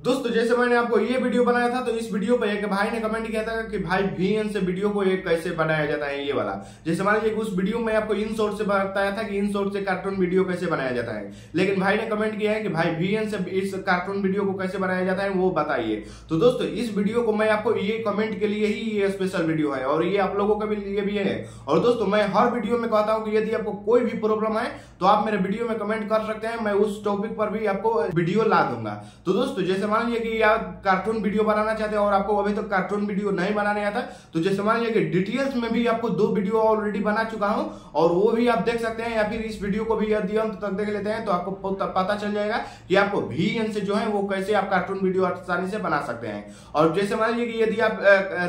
दोस्तों जैसे मैंने आपको ये वीडियो बनाया था, तो इस वीडियो पे एक भाई ने कमेंट किया था कि भाई वीएन से वीडियो को एक कैसे बनाया जाता है, ये वाला। जैसे मान लीजिए उस वीडियो में आपको इन शॉर्ट से बताया था कि इन शॉर्ट से कार्टून वीडियो कैसे बनाया जाता है, लेकिन भाई ने कमेंट किया है कि भाई वीएन से इस कार्टून वीडियो को कैसे बनाया जाता है वो बताइए। तो दोस्तों इस वीडियो को मैं आपको ये कमेंट के लिए ही ये स्पेशल वीडियो है और ये आप लोगों के लिए भी है। और दोस्तों मैं हर वीडियो में कहता हूं कि यदि आपको कोई भी प्रॉब्लम है तो आप मेरे वीडियो में कमेंट कर सकते हैं, मैं उस टॉपिक पर भी आपको वीडियो ला दूंगा। तो दोस्तों जैसे मान लीजिए कि आप कार्टून वीडियो बनाना चाहते हैं और आपको अभी तक कार्टून वीडियो नहीं बनाने आता, तो जैसे मान लीजिए कि डिटेल्स में भी आपको 2 वीडियो ऑलरेडी बना चुका हूं और वो भी आप देख सकते हैं, या फिर इस वीडियो को भी यदि अंत तक देख लेते हैं तो आपको पता चल जाएगा कि आपको वीएन से जो है वो कैसे आप कार्टून वीडियो आसानी से बना सकते हैं। और जैसे मान लीजिए कि यदि आप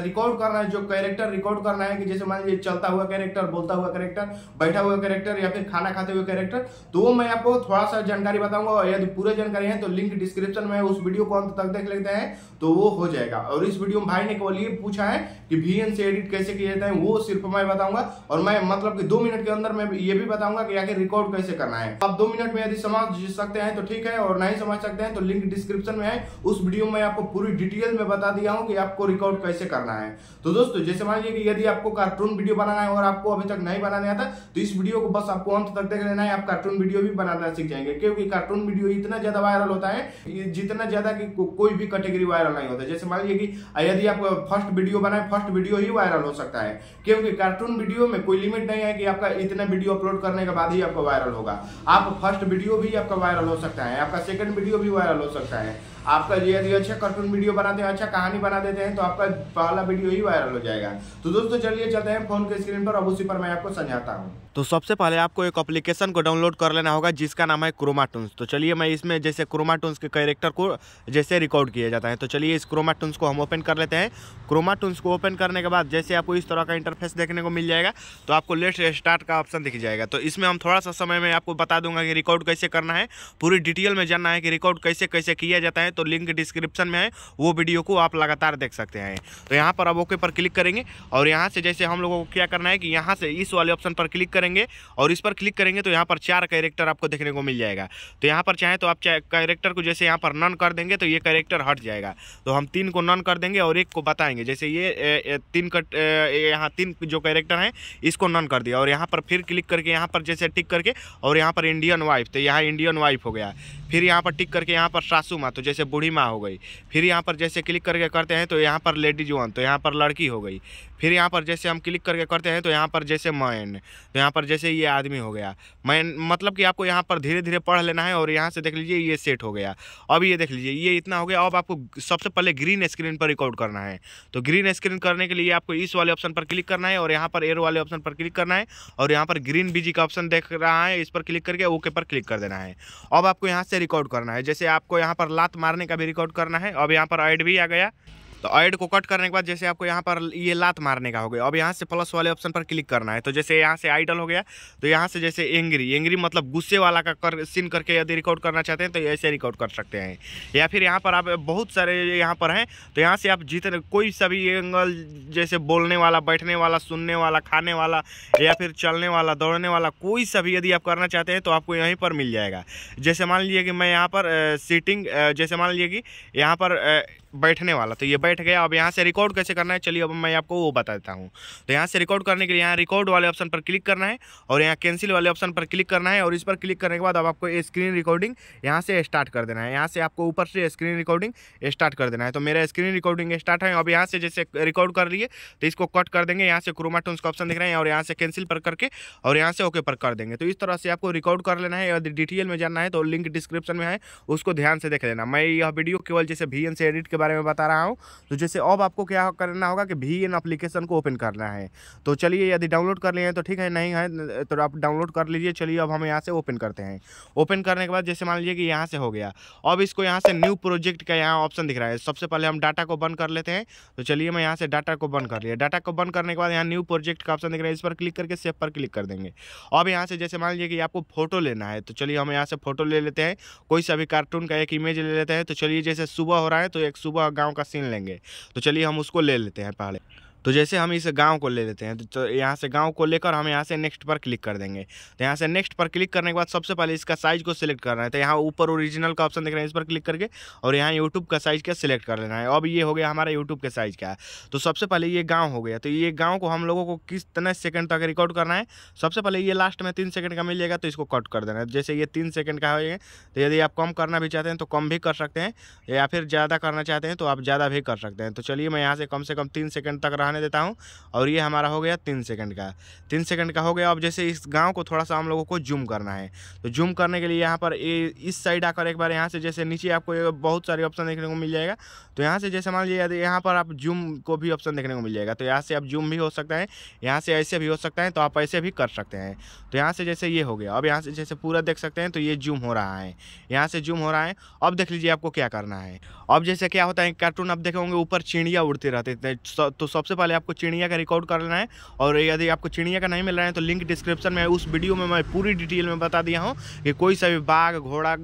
रिकॉर्ड करना है, जो कैरेक्टर रिकॉर्ड करना है, कि जैसे मान लीजिए चलता हुआ कैरेक्टर, बोलता हुआ कैरेक्टर, बैठा हुआ कैरेक्टर या फिर खाना खाते हुए कैरेक्टर, तो वो मैं आपको थोड़ा सा जानकारी बताऊंगा। और यदि पूरे जानकारी है तो लिंक डिस्क्रिप्शन में, उस वीडियो को अंत तक देख लेते हैं तो वो हो जाएगा। और इस वीडियो में भाई ने केवल ये पूछा है कि वीएन से एडिट कैसे किया जाता है, वो सिर्फ मैं बताऊंगा। और मैं मतलब कि 2 मिनट के अंदर मैं ये भी बताऊंगा कि आखिर रिकॉर्ड कैसे करना है। आप 2 मिनट में यदि समझ सकते हैं तो ठीक है, और नहीं समझ सकते हैं तो लिंक डिस्क्रिप्शन में है, उस वीडियो में आपको पूरी डिटेल में बता दिया हूं कि आपको रिकॉर्ड कैसे करना है। तो दोस्तों जैसे मान लीजिए कि यदि आपको कार्टून वीडियो बनाना है और आपको अभी तक नहीं बनाने आता, तो इस वीडियो को बस आपको अंत तक देख लेना है, आप कार्टून वीडियो भी बनाना सीख जाएंगे। क्योंकि कार्टून वीडियो इतना ज्यादा वायरल होता है, जितना ज्यादा कि कोई भी कैटेगरी वायरल नहीं होता। जैसे मान लीजिए कि यदि आप फर्स्ट वीडियो बनाए, फर्स्ट वीडियो ही वायरल हो सकता है, क्योंकि कार्टून वीडियो में कोई लिमिट नहीं है कि आपका इतना वीडियो अपलोड करने के बाद ही आपका वायरल होगा। आप फर्स्ट वीडियो भी आपका वायरल हो सकता है, आपका सेकंड वीडियो भी वायरल हो सकता है। आपका यदि अच्छा कार्टून वीडियो बनाते हैं, अच्छा कहानी बना देते हैं, तो आपका पहला वीडियो ही वायरल हो जाएगा। तो दोस्तों चलिए चलते हैं फोन के स्क्रीन पर, अब उसी पर मैं आपको समझाता हूँ। तो सबसे पहले आपको एक एप्लीकेशन को डाउनलोड कर लेना होगा जिसका नाम है क्रोमाटून्स। तो चलिए मैं इसमें जैसे क्रोमाटून्स के कैरेक्टर को जैसे रिकॉर्ड किया जाता है, तो चलिए इस क्रोमाटून्स को हम ओपन कर लेते हैं। क्रोमाटून्स को ओपन करने के बाद जैसे आपको इस तरह का इंटरफेस देखने को मिल जाएगा, तो आपको लेट्स स्टार्ट का ऑप्शन दिख जाएगा। तो इसमें हम थोड़ा सा समय में आपको बता दूंगा कि रिकॉर्ड कैसे करना है, पूरी डिटेल में जानना है कि रिकॉर्ड कैसे कैसे किया जाता है, तो लिंक डिस्क्रिप्शन में है, वो वीडियो को आप लगातार देख सकते हैं। तो यहाँ पर अब ओके पर क्लिक करेंगे और यहाँ से जैसे हम लोगों को क्या करना है कि यहाँ से इस वाले ऑप्शन पर क्लिक करेंगे और इस पर क्लिक करेंगे तो यहाँ पर 4 कैरेक्टर आपको देखने को मिल जाएगा। तो यहाँ पर चाहे तो आप कैरेक्टर को जैसे यहाँ पर नन कर देंगे तो ये कैरेक्टर हट जाएगा, तो हम 3 को नन कर देंगे और 1 को बताएंगे। जैसे ये 3 यहाँ 3 जो कैरेक्टर हैं इसको नन कर दिया और यहाँ पर फिर क्लिक करके यहाँ पर जैसे टिक करके और यहाँ पर इंडियन वाइफ, तो यहाँ इंडियन वाइफ हो गया। फिर यहाँ पर टिक करके यहाँ पर सासू माँ, तो जैसे बूढ़ी माँ हो गई। फिर यहाँ पर जैसे क्लिक करके करते हैं तो यहाँ पर लेडीज वन, तो यहाँ पर लड़की हो गई। फिर यहाँ पर जैसे हम क्लिक करके करते हैं तो यहाँ पर जैसे मैन, तो यहाँ पर जैसे ये आदमी हो गया। मैन मतलब कि आपको यहाँ पर धीरे धीरे पढ़ लेना है और यहाँ से देख लीजिए ये सेट हो गया। अब ये देख लीजिए ये इतना हो गया। अब आपको सबसे पहले ग्रीन स्क्रीन पर रिकॉर्ड करना है। तो ग्रीन स्क्रीन करने के लिए आपको इस वाले ऑप्शन पर क्लिक करना है और यहाँ पर एरो वाले ऑप्शन पर क्लिक करना है और यहाँ पर ग्रीन बीजी का ऑप्शन देख रहा है, इस पर क्लिक करके ओके पर क्लिक कर देना है। अब आपको यहाँ से रिकॉर्ड करना है, जैसे आपको यहाँ पर लात मारने का भी रिकॉर्ड करना है। अब यहाँ पर ऐड भी आ गया, तो ऐड को कट करने के बाद जैसे आपको यहाँ पर ये लात मारने का हो गया। अब यहाँ से प्लस वाले ऑप्शन पर क्लिक करना है, तो जैसे यहाँ से आइडल हो गया, तो यहाँ से जैसे एंग्री मतलब गुस्से वाला का सीन करके यदि रिकॉर्ड करना चाहते हैं तो ऐसे रिकॉर्ड कर सकते हैं। या फिर यहाँ पर आप बहुत सारे यहाँ पर हैं, तो यहाँ से आप जितने कोई सा भी एंगल, जैसे बोलने वाला, बैठने वाला, सुनने वाला, खाने वाला या फिर चलने वाला, दौड़ने वाला, कोई सा भी यदि आप करना चाहते हैं तो आपको यहीं पर मिल जाएगा। जैसे मान लीजिए कि मैं यहाँ पर सीटिंग, जैसे मान लीजिए कि यहाँ पर बैठने वाला, तो ये बैठ गया। अब यहाँ से रिकॉर्ड कैसे करना है चलिए अब मैं आपको वो बता देता हूँ। तो यहाँ से रिकॉर्ड करने के लिए यहाँ रिकॉर्ड वाले ऑप्शन पर क्लिक करना है और यहाँ कैंसिल वाले ऑप्शन पर क्लिक करना है और इस पर क्लिक करने के बाद अब आपको स्क्रीन रिकॉर्डिंग यहाँ से स्टार्ट कर देना है। यहाँ से आपको ऊपर से स्क्रीन रिकॉर्डिंग स्टार्ट कर देना है। तो मेरा स्क्रीन रिकॉर्डिंग स्टार्ट है। अब यहाँ से जैसे रिकॉर्ड कर लिए तो इसको कट कर देंगे, यहाँ से क्रोमाटून्स का ऑप्शन दिख रहे हैं और यहाँ से कैंसिल पर करके और यहाँ से ओके पर कर देंगे। तो इस तरह से आपको रिकॉर्ड कर लेना है। यदि डिटेल में जानना है तो लिंक डिस्क्रिप्शन में है, उसको ध्यान से देख लेना। मैं यह वीडियो केवल जैसे वीएन से एडिट के बारे में बता रहा हूँ। तो जैसे अब आपको क्या करना होगा कि वीएन एप्लीकेशन को ओपन करना है। तो चलिए यदि डाउनलोड कर लिए हैं तो ठीक है, नहीं है तो आप डाउनलोड कर लीजिए। चलिए अब हम यहाँ से ओपन करते हैं। ओपन करने के बाद जैसे मान लीजिए कि यहाँ से हो गया। अब इसको यहाँ से न्यू प्रोजेक्ट का यहाँ ऑप्शन दिख रहा है। सबसे पहले हम डाटा को बंद कर लेते हैं। तो चलिए मैं यहाँ से डाटा को बंद कर लिया। डाटा को बंद करने के बाद यहाँ न्यू प्रोजेक्ट का ऑप्शन दिख रहा है, इस पर क्लिक करके सेव पर क्लिक कर देंगे। अब यहाँ से जैसे मान लीजिए कि आपको फोटो लेना है, तो चलिए हम यहाँ से फोटो ले लेते हैं। कोई सा भी कार्टून का एक इमेज ले लेते हैं। तो चलिए जैसे सुबह हो रहा है तो एक सुबह गाँव का सीन लेंगे, तो चलिए हम उसको ले लेते हैं पहले। तो जैसे हम इस गाँव को ले लेते हैं, तो यहाँ से गाँव को लेकर हम यहाँ से नेक्स्ट पर क्लिक कर देंगे। तो यहाँ से नेक्स्ट पर क्लिक करने के बाद सबसे पहले इसका साइज़ को सिलेक्ट करना है। तो यहाँ ऊपर ओरिजिनल का ऑप्शन दिख रहा है, इस पर क्लिक करके और यहाँ यूट्यूब का साइज़ का सिलेक्ट कर लेना है। अब ये हो गया हमारा यूट्यूब के साइज़ का। तो सबसे पहले ये गाँव हो गया। तो ये गाँव को हम लोगों को कितने सेकंड तक रिकॉर्ड करना है, सबसे पहले ये लास्ट में 3 सेकंड का मिल जाएगा तो इसको कट कर देना है। जैसे ये 3 सेकंड का है, तो यदि आप कम करना भी चाहते हैं तो कम भी कर सकते हैं, या फिर ज़्यादा करना चाहते हैं तो आप ज़्यादा भी कर सकते हैं। तो चलिए मैं यहाँ से कम 3 सेकंड तक रहने देता हूँ और ये हमारा हो गया 3 सेकंड का। 3 सेकंड का हो गया। अब जैसे इस गाँव को थोड़ा सा हम लोगों को जूम करना है, तो जूम करने के लिए यहाँ पर इस साइड आकर एक बार यहाँ से जैसे नीचे आपको बहुत सारे ऑप्शन देखने को मिल जाएगा। तो यहाँ से जैसे मान लीजिए यदि यहाँ पर आप जूम को भी ऑप्शन देखने को मिल जाएगा, तो यहाँ से आप जूम भी हो सकता है, यहाँ से ऐसे भी हो सकता है, तो आप ऐसे भी कर सकते हैं। तो यहाँ से जैसे ये हो गया। अब यहाँ से जैसे पूरा देख सकते हैं, तो ये जूम हो रहा है, यहाँ से जूम हो रहा है। अब देख लीजिए आपको क्या करना है। अब जैसे क्या होता है, कार्टून आप देखे होंगे ऊपर चिड़िया उड़ते रहते थे, तो सबसे पहले आपको चिड़िया का रिकॉर्ड कर लेना है। और यदि आपको चिड़िया का नहीं मिल रहा है तो लिंक डिस्क्रिप्शन में उस वीडियो में मैं पूरी डिटेल में बता दिया हूँ कि कोई सा भी बाघ, घोड़ा,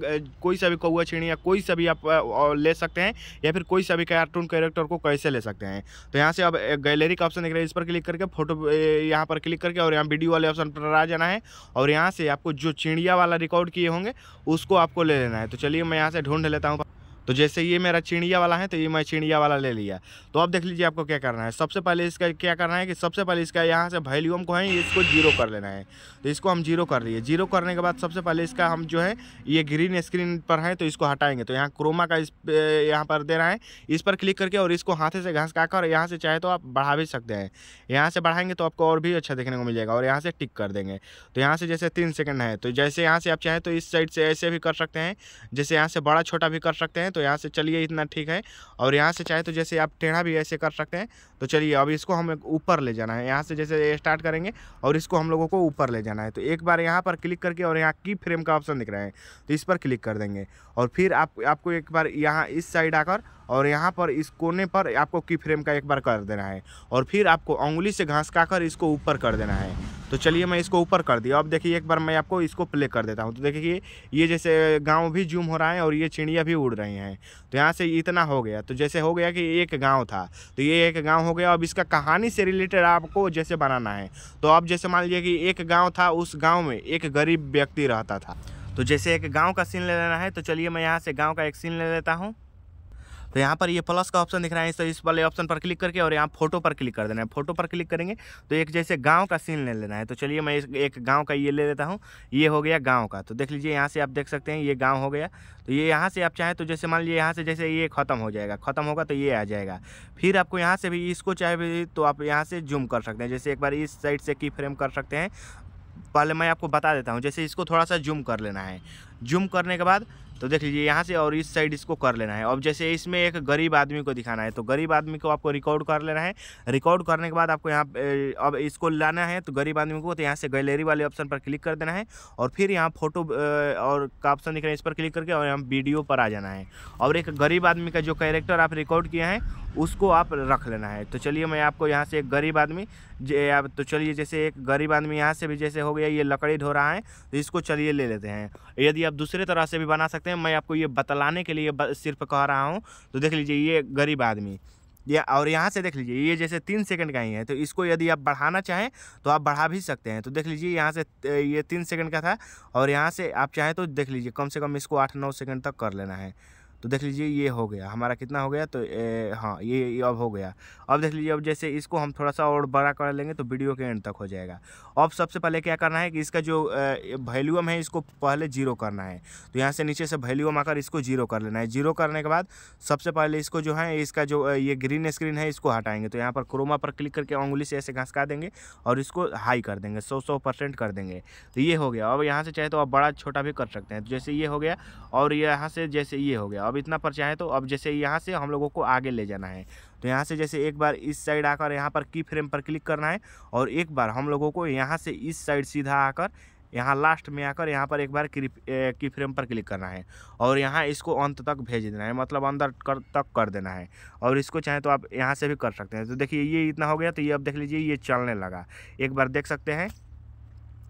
कोई सा भी कौवा, चिड़िया, कोई सा भी आप ले सकते हैं, या फिर कोई सा भी कार्टून कैरेक्टर को कैसे ले सकते हैं। तो यहाँ से अब गैलरी का ऑप्शन दिख रहा है, इस पर क्लिक करके फोटो यहाँ पर क्लिक करके और यहाँ वीडियो वाले ऑप्शन पर आ जाना है और यहाँ से आपको जो चिड़िया वाला रिकॉर्ड किए होंगे उसको आपको ले लेना है। तो चलिए मैं यहाँ से ढूंढ लेता हूँ। तो जैसे ये मेरा चिड़िया वाला है, तो ये मैं चिड़िया वाला ले लिया। तो अब देख लीजिए आपको क्या करना है। सबसे पहले इसका क्या करना है कि सबसे पहले इसका यहाँ से वॉल्यूम को है इसको 0 कर लेना है। तो इसको हम 0 कर लिए। 0 करने के बाद सबसे पहले इसका हम जो है ये ग्रीन स्क्रीन पर है तो इसको हटाएंगे। तो यहाँ क्रोमा का यहाँ पर दे रहा है, इस पर क्लिक करके और इसको हाथे से घसकाकर यहाँ से चाहे तो आप बढ़ा भी सकते हैं। यहाँ से बढ़ाएंगे तो आपको और भी अच्छा देखने को मिल जाएगा और यहाँ से टिक कर देंगे। तो यहाँ से जैसे 3 सेकंड है, तो जैसे यहाँ से आप चाहें तो इस साइड से ऐसे भी कर सकते हैं, जैसे यहाँ से बड़ा छोटा भी कर सकते हैं। तो यहाँ से चलिए इतना ठीक है। और यहाँ से चाहे तो जैसे आप टेढ़ा भी ऐसे कर सकते हैं। तो चलिए अब इसको हमें ऊपर ले जाना है। यहाँ से जैसे स्टार्ट करेंगे और इसको हम लोगों को ऊपर ले जाना है। तो एक बार यहाँ पर क्लिक करके और यहाँ की फ्रेम का ऑप्शन दिख रहा है, तो इस पर क्लिक कर देंगे और फिर आपको एक बार यहाँ इस साइड आकर और यहाँ पर इस कोने पर आपको की फ्रेम का एक बार कर देना है और फिर आपको उंगली से घसकाकर इसको ऊपर कर देना है। तो चलिए मैं इसको ऊपर कर दिया। अब देखिए एक बार मैं आपको इसको प्ले कर देता हूँ। तो देखिए ये जैसे गांव भी जूम हो रहा है और ये चिड़िया भी उड़ रही हैं। तो यहाँ से इतना हो गया। तो जैसे हो गया कि एक गांव था, तो ये एक गांव हो गया। अब इसका कहानी से रिलेटेड आपको जैसे बनाना है, तो अब जैसे मान लीजिए कि एक गाँव था, उस गाँव में एक गरीब व्यक्ति रहता था। तो जैसे एक गाँव का सीन ले लेना है, तो चलिए मैं यहाँ से गाँव का एक सीन ले लेता हूँ। तो यहाँ पर ये प्लस का ऑप्शन दिख रहा है, तो इस वाले ऑप्शन पर क्लिक करके और यहाँ फोटो पर क्लिक कर देना है। फोटो पर क्लिक करेंगे तो एक जैसे गांव का सीन ले लेना है। तो चलिए मैं एक गांव का ये ले लेता हूँ। ये हो गया गांव का। तो देख लीजिए यहाँ से आप देख सकते हैं ये गांव हो गया। तो ये यहाँ से आप चाहें तो जैसे मान लीजिए यहाँ से जैसे ये ख़त्म हो जाएगा, ख़त्म होगा तो ये आ जाएगा। फिर आपको यहाँ से भी इसको चाहे भी तो आप यहाँ से जूम कर सकते हैं। जैसे एक बार इस साइड से की फ्रेम कर सकते हैं। पहले मैं आपको बता देता हूँ, जैसे इसको थोड़ा सा जूम कर लेना है। जूम करने के बाद तो देख लीजिए यहाँ से और इस साइड इसको कर लेना है। अब जैसे इसमें एक गरीब आदमी को दिखाना है, तो गरीब आदमी को आपको रिकॉर्ड कर लेना है। रिकॉर्ड करने के बाद आपको यहाँ अब इसको लाना है, तो गरीब आदमी को तो यहाँ से गैलरी वाले ऑप्शन पर क्लिक कर देना है और फिर यहाँ फोटो और का ऑप्शन दिख रहा है, इस पर क्लिक करके और यहाँ वीडियो पर आ जाना है और एक गरीब आदमी का जो कैरेक्टर आप रिकॉर्ड किए हैं उसको आप रख लेना है। तो चलिए मैं आपको यहाँ से एक गरीब आदमी तो चलिए जैसे एक गरीब आदमी यहाँ से भी जैसे हो गया, ये लकड़ी ढो रहा है, तो इसको चलिए ले लेते हैं। यदि आप दूसरे तरह से भी बना सकते हैं, मैं आपको ये बतलाने के लिए सिर्फ कह रहा हूँ। तो देख लीजिए ये गरीब आदमी और यहाँ से देख लीजिए ये जैसे 3 सेकंड का ही है, तो इसको यदि आप बढ़ाना चाहें तो आप बढ़ा भी सकते हैं। तो देख लीजिए यहाँ से ये 3 सेकंड का था और यहाँ से आप चाहें तो देख लीजिए कम से कम इसको 8-9 सेकंड तक कर लेना है। तो देख लीजिए ये हो गया हमारा, कितना हो गया, तो हाँ ये अब हो गया। अब देख लीजिए अब जैसे इसको हम थोड़ा सा और बड़ा कर लेंगे तो वीडियो के एंड तक हो जाएगा। अब सबसे पहले क्या करना है कि इसका जो वॉल्यूम है इसको पहले 0 करना है। तो यहाँ से नीचे से वॉल्यूम आकर इसको 0 कर लेना है। 0 करने के बाद सबसे पहले इसको जो है इसका जो ये ग्रीन स्क्रीन है इसको हटाएंगे। तो यहाँ पर क्रोमा पर क्लिक करके उंगली से ऐसे घसका देंगे और इसको हाई कर देंगे, 100% कर देंगे। तो ये हो गया। अब यहाँ से चाहे तो आप बड़ा छोटा भी कर सकते हैं। तो जैसे ये हो गया और यहाँ से जैसे ये हो गया। अब इतना पर चाहे तो अब जैसे यहाँ से हम लोगों को आगे ले जाना है। तो यहाँ से जैसे एक बार इस साइड आकर यहाँ पर की फ्रेम पर क्लिक करना है और एक बार हम लोगों को यहाँ से इस साइड सीधा आकर यहाँ लास्ट में आकर यहाँ पर एक बार की फ्रेम पर क्लिक करना है और यहाँ इसको अंत तक भेज देना है, मतलब अंदर तक कर देना है। और इसको चाहे तो आप यहाँ से भी कर सकते हैं। तो देखिए ये इतना हो गया। तो ये अब देख लीजिए ये चलने लगा, एक बार देख सकते हैं।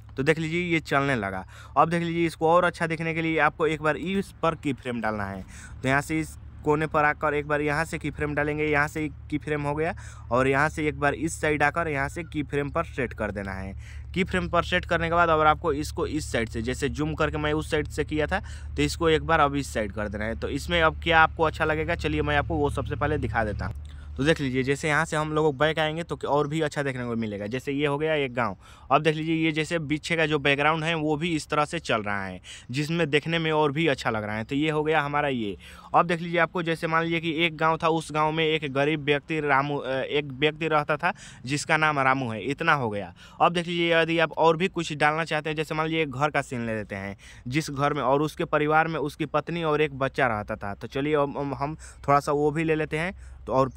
तो देख लीजिए ये चलने लगा। अब देख लीजिए इसको और अच्छा दिखने के लिए आपको एक बार इस पर की फ्रेम डालना है। तो यहाँ से इस कोने पर आकर एक बार यहाँ से की फ्रेम डालेंगे, यहाँ से की फ्रेम हो गया, और यहाँ से एक बार इस साइड आकर यहाँ से की फ्रेम पर सेट कर देना है। की फ्रेम पर सेट करने के बाद अब आपको इसको इस साइड से, जैसे जूम करके मैं उस साइड से किया था, तो इसको एक बार अब इस साइड कर देना है। तो इसमें अब क्या आपको अच्छा लगेगा, चलिए मैं आपको वो सबसे पहले दिखा देता हूँ। तो देख लीजिए, जैसे यहाँ से हम लोग बैक आएंगे तो और भी अच्छा देखने को मिलेगा। जैसे ये हो गया एक गांव। अब देख लीजिए, ये जैसे पीछे का जो बैकग्राउंड है वो भी इस तरह से चल रहा है, जिसमें देखने में और भी अच्छा लग रहा है। तो ये हो गया हमारा ये। अब देख लीजिए, आपको जैसे मान लीजिए कि एक गांव था, उस गांव में एक गरीब व्यक्ति एक व्यक्ति रहता था जिसका नाम रामू है। इतना हो गया। अब देख लीजिए, यदि आप और भी कुछ डालना चाहते हैं, जैसे मान लीजिए एक घर का सीन ले लेते हैं, जिस घर में और उसके परिवार में उसकी पत्नी और एक बच्चा रहता था। तो चलिए हम थोड़ा सा वो भी ले लेते हैं। तो और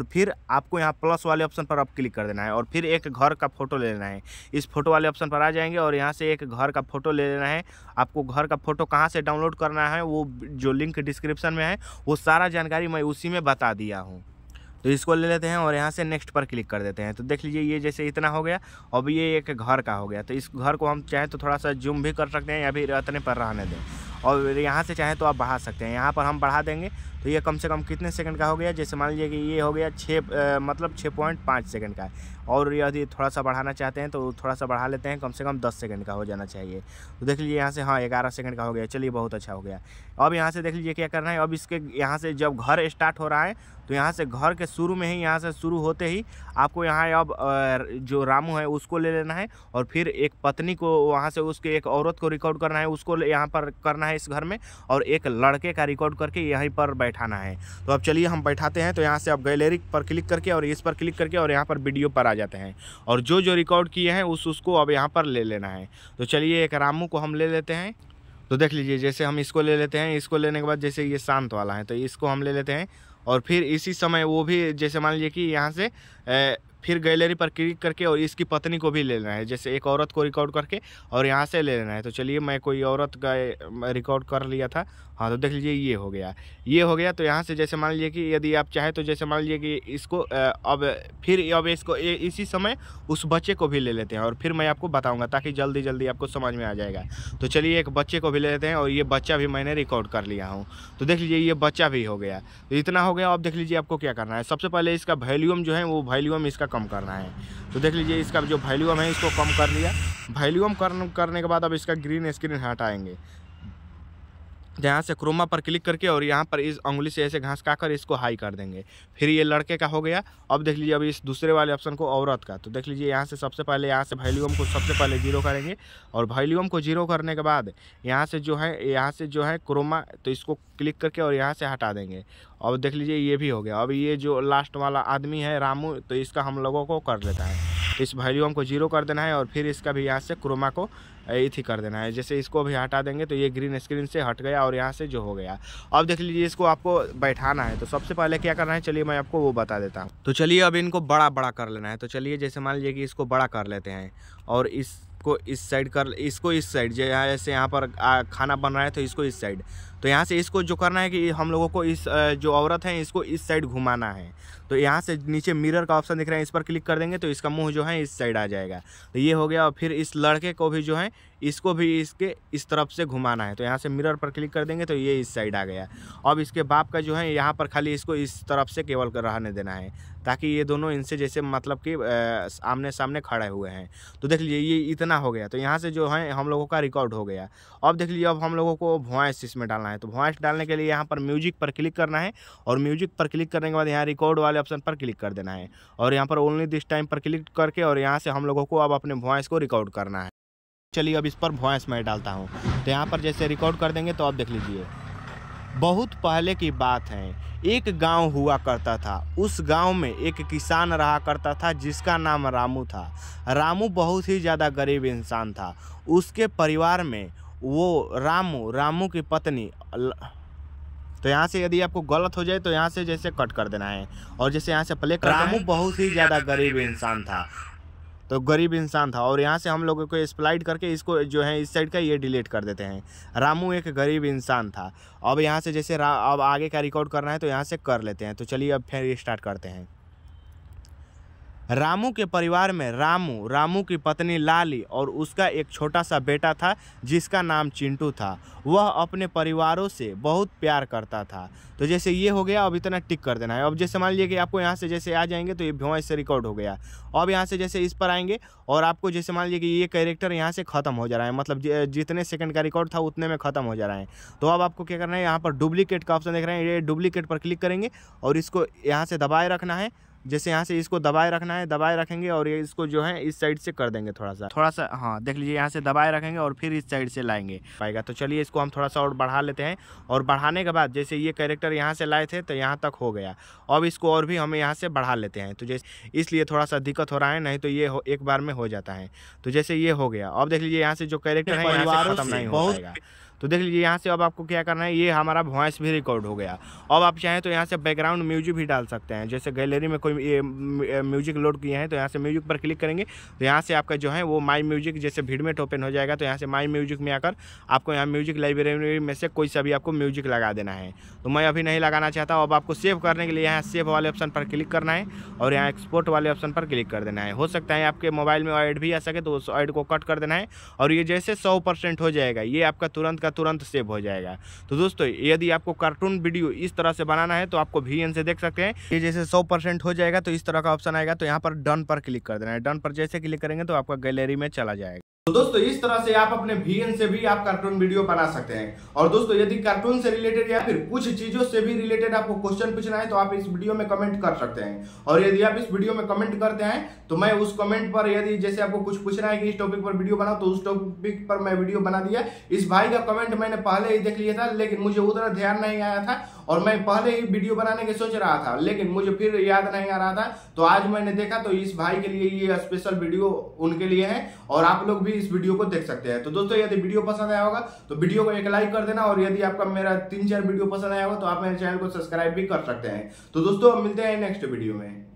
फिर आपको यहाँ प्लस वाले ऑप्शन पर अब क्लिक कर देना है, और फिर एक घर का फोटो ले लेना है। इस फोटो वाले ऑप्शन पर आ जाएंगे और यहाँ से एक घर का फोटो ले लेना है। आपको घर का फोटो कहाँ से डाउनलोड करना है, वो जो लिंक डिस्क्रिप्शन में है, वो सारा जानकारी मैं उसी में बता दिया हूँ। तो इसको ले लेते हैं और यहाँ से नेक्स्ट पर क्लिक कर देते हैं। तो देख लीजिए, ये जैसे इतना हो गया। अब ये एक घर का हो गया। तो इस घर को हम चाहे तो थोड़ा सा जूम भी कर सकते हैं, या फिर इतने पर रहने दें, और यहाँ से चाहे तो आप बढ़ा सकते हैं। यहाँ पर हम बढ़ा देंगे तो ये कम से कम कितने सेकंड का हो गया, जैसे मान लीजिए कि ये हो गया 6.5 सेकंड का। और यदि थोड़ा सा बढ़ाना चाहते हैं तो थोड़ा सा बढ़ा लेते हैं, कम से कम 10 सेकंड का हो जाना चाहिए। तो देख लीजिए यहाँ से, हाँ 11 सेकंड का हो गया। चलिए बहुत अच्छा हो गया। अब यहाँ से देख लीजिए क्या करना है। अब इसके यहाँ से जब घर स्टार्ट हो रहा है तो यहाँ से घर के शुरू में ही, यहाँ से शुरू होते ही आपको यहाँ अब जो रामू है उसको ले लेना है, और फिर एक पत्नी को वहाँ से उसके एक औरत को रिकॉर्ड करना है, उसको यहाँ पर करना है इस घर में, और एक लड़के का रिकॉर्ड करके यहीं पर बैठाना है। तो अब चलिए हम बैठाते हैं। तो यहाँ से आप गैलरी पर क्लिक करके और इस पर क्लिक करके और यहाँ पर वीडियो पर आ जाते हैं, और जो रिकॉर्ड किए हैं उसको अब यहाँ पर ले लेना है। तो चलिए एक रामू को हम ले लेते हैं। तो देख लीजिए, जैसे हम इसको ले लेते हैं, इसको लेने के बाद जैसे ये शांत वाला है तो इसको हम ले लेते हैं, और फिर इसी समय वो भी जैसे मान लीजिए कि यहाँ से फिर गैलरी पर क्लिक करके और इसकी पत्नी को भी ले लेना है, जैसे एक औरत को रिकॉर्ड करके और यहाँ से ले लेना है। तो चलिए मैं कोई औरत का रिकॉर्ड कर लिया था, हाँ। तो देख लीजिए ये हो गया, ये हो गया। तो यहाँ से जैसे मान लीजिए कि यदि आप चाहे तो जैसे मान लीजिए कि इसको अब इसको इसी समय उस बच्चे को भी ले लेते हैं, और फिर मैं आपको बताऊँगा ताकि जल्दी जल्दी आपको समझ में आ जाएगा। तो चलिए एक बच्चे को भी ले लेते हैं, और ये बच्चा भी मैंने रिकॉर्ड कर लिया हूँ। तो देख लीजिए ये बच्चा भी हो गया। तो इतना हो गया। अब देख लीजिए आपको क्या करना है। सबसे पहले इसका वॉल्यूम जो है वो वॉल्यूम इसका कम करना है। तो देख लीजिए इसका जो वॉल्यूम है इसको कम कर लिया। वॉल्यूम करने के बाद अब इसका ग्रीन स्क्रीन हटाएंगे। यहाँ से क्रोमा पर क्लिक करके और यहाँ पर इस उंगली से ऐसे घास काकर इसको हाई कर देंगे। फिर ये लड़के का हो गया। अब देख लीजिए अब इस दूसरे वाले ऑप्शन को औरत का। तो देख लीजिए यहाँ से सबसे पहले यहाँ से वॉल्यूम को सबसे पहले 0 करेंगे, और वॉल्यूम को 0 करने के बाद यहाँ से जो है क्रोमा, तो इसको क्लिक करके और यहाँ से हटा देंगे। अब देख लीजिए ये भी हो गया। अब ये जो लास्ट वाला आदमी है रामू, तो इसका हम लोगों को कर लेता है। इस वॉल्यूम को 0 कर देना है, और फिर इसका भी यहाँ से क्रोमा को इथी कर देना है। जैसे इसको भी हटा देंगे तो ये ग्रीन स्क्रीन से हट गया, और यहाँ से जो हो गया। अब देख लीजिए इसको आपको बैठाना है। तो सबसे पहले क्या करना है, चलिए मैं आपको वो बता देता हूँ। तो चलिए अब इनको बड़ा बड़ा कर लेना है। तो चलिए जैसे मान लीजिए कि इसको बड़ा कर लेते हैं, और इसको इस साइड जैसे यहाँ पर खाना बन रहा है तो इसको इस साइड। तो यहाँ से इसको जो करना है कि हम लोगों को इस जो औरत है इसको इस साइड घुमाना है। तो यहाँ से नीचे मिरर का ऑप्शन दिख रहा है, इस पर क्लिक कर देंगे तो इसका मुंह जो है इस साइड आ जाएगा। तो ये हो गया। और फिर इस लड़के को भी जो है इसको भी इसके इस तरफ से घुमाना है। तो यहाँ से मिरर पर क्लिक कर देंगे तो ये इस साइड आ गया। अब इसके बाप का जो है यहाँ पर खाली इसको इस तरफ से केवल रहने देना है, ताकि ये दोनों इनसे जैसे मतलब कि आमने सामने खड़े हुए हैं। तो देख लीजिए ये इतना हो गया। तो यहाँ से जो है हम लोगों का रिकॉर्ड हो गया। अब देख लीजिए अब हम लोगों को वॉइस इसमें डालना है। तो वॉइस डालने के लिए यहाँ पर म्यूजिक पर क्लिक करना है, और म्यूजिक पर क्लिक करने के बाद यहाँ रिकॉर्ड वाले ऑप्शन पर क्लिक कर देना है, और यहाँ पर ओनली दिस टाइम पर क्लिक करके और यहाँ से हम लोगों को अब अपने वॉइस को रिकॉर्ड करना है। चलिए अब इस पर वॉइस मैं डालता हूँ। तो यहाँ पर जैसे रिकॉर्ड कर देंगे तो अब देख लीजिए, बहुत पहले की बात है, एक गांव हुआ करता था। उस गांव में एक किसान रहा करता था जिसका नाम रामू था। रामू बहुत ही ज़्यादा गरीब इंसान था। उसके परिवार में वो रामू की पत्नी, तो यहाँ से यदि आपको गलत हो जाए तो यहाँ से जैसे कट कर देना है, और जैसे यहाँ से प्ले कर रामू बहुत ही ज़्यादा गरीब इंसान था। तो गरीब इंसान था, और यहाँ से हम लोगों को स्प्लाइड करके इसको जो है इस साइड का ये डिलीट कर देते हैं। रामू एक गरीब इंसान था। अब यहाँ से जैसे अब आगे का रिकॉर्ड करना है तो यहाँ से कर लेते हैं। तो चलिए अब फिर स्टार्ट करते हैं। रामू के परिवार में रामू की पत्नी लाली और उसका एक छोटा सा बेटा था जिसका नाम चिंटू था। वह अपने परिवारों से बहुत प्यार करता था। तो जैसे ये हो गया, अब इतना टिक कर देना है। अब जैसे मान लीजिए कि आपको यहाँ से जैसे आ जाएंगे तो ये वॉइस से रिकॉर्ड हो गया। अब यहाँ से जैसे इस पर आएंगे और आपको जैसे मान लीजिए कि ये कैरेक्टर यहाँ से ख़त्म हो जा रहा है, मतलब जितने सेकंड का रिकॉर्ड था उतने में ख़त्म हो जा रहा है। तो अब आपको क्या करना है, यहाँ पर डुप्लीकेट का ऑप्शन देख रहे हैं, ये डुप्लीकेट पर क्लिक करेंगे और इसको यहाँ से दबाए रखना है। जैसे यहाँ से इसको दबाए रखना है, दबाए रखेंगे और ये इसको जो है इस साइड से कर देंगे थोड़ा सा, हाँ देख लीजिए, यहाँ से दबाए रखेंगे और फिर इस साइड से लाएंगे पाएगा। तो चलिए इसको हम थोड़ा सा और बढ़ा लेते हैं और बढ़ाने के बाद जैसे ये कैरेक्टर यहाँ से लाए थे तो यहाँ तक हो गया। अब इसको और भी हमें यहाँ से बढ़ा लेते हैं, तो जैसे इसलिए थोड़ा सा दिक्कत हो रहा है, नहीं तो ये एक बार में हो जाता है। तो जैसे ये हो गया, अब देख लीजिए यहाँ से जो कैरेक्टर है यहाँ से खत्म नहीं हो पाएगा। तो देख लीजिए यहाँ से अब आपको क्या करना है, ये हमारा वॉइस भी रिकॉर्ड हो गया। अब आप चाहें तो यहाँ से बैकग्राउंड म्यूजिक भी डाल सकते हैं। जैसे गैलरी में कोई म्यूजिक लोड किए हैं तो यहाँ से म्यूजिक पर क्लिक करेंगे तो यहाँ से आपका जो है वो माई म्यूजिक जैसे वीडमेट ओपन हो जाएगा। तो यहाँ से माई म्यूजिक में आकर आपको यहाँ म्यूजिक लाइब्रेरी में से कोई सा भी आपको म्यूजिक लगा देना है। तो मैं अभी नहीं लगाना चाहता। अब आपको सेव करने के लिए यहाँ सेव वाले ऑप्शन पर क्लिक करना है और यहाँ एक्सपोर्ट वाले ऑप्शन पर क्लिक कर देना है। हो सकता है आपके मोबाइल में ऐड भी आ सके तो उस ऐड को कट कर देना है और ये जैसे 100% हो जाएगा, ये आपका तुरंत का तुरंत सेव हो जाएगा। तो दोस्तों यदि आपको कार्टून वीडियो इस तरह से बनाना है तो आपको VN से देख सकते हैं, ये जैसे 100% हो जाएगा तो इस तरह का ऑप्शन आएगा। तो यहाँ पर डन पर क्लिक कर देना है। डन पर जैसे क्लिक करेंगे तो आपका गैलरी में चला जाएगा। तो दोस्तों इस तरह से आप अपने VN से भी आप कार्टून वीडियो बना सकते हैं। और दोस्तों यदि कार्टून से रिलेटेड या फिर कुछ चीजों से भी रिलेटेड आपको क्वेश्चन पूछना है तो आप इस वीडियो में कमेंट कर सकते हैं। और यदि आप इस वीडियो में कमेंट करते हैं तो मैं उस कमेंट पर, यदि जैसे आपको कुछ पूछना है कि इस टॉपिक पर वीडियो बनाओ, तो उस टॉपिक पर मैं वीडियो बना दिया। इस भाई का कमेंट मैंने पहले ही देख लिया था, लेकिन मुझे उतना ध्यान नहीं आया था और मैं पहले ही वीडियो बनाने की सोच रहा था, लेकिन मुझे फिर याद नहीं आ रहा था। तो आज मैंने देखा तो इस भाई के लिए ये स्पेशल वीडियो उनके लिए है और आप लोग भी इस वीडियो को देख सकते हैं। तो दोस्तों यदि वीडियो पसंद आया होगा तो वीडियो को एक लाइक कर देना और यदि आपका मेरा 3-4 वीडियो पसंद आया होगा तो आप मेरे चैनल को सब्सक्राइब भी कर सकते हैं। तो दोस्तों मिलते हैं नेक्स्ट वीडियो में।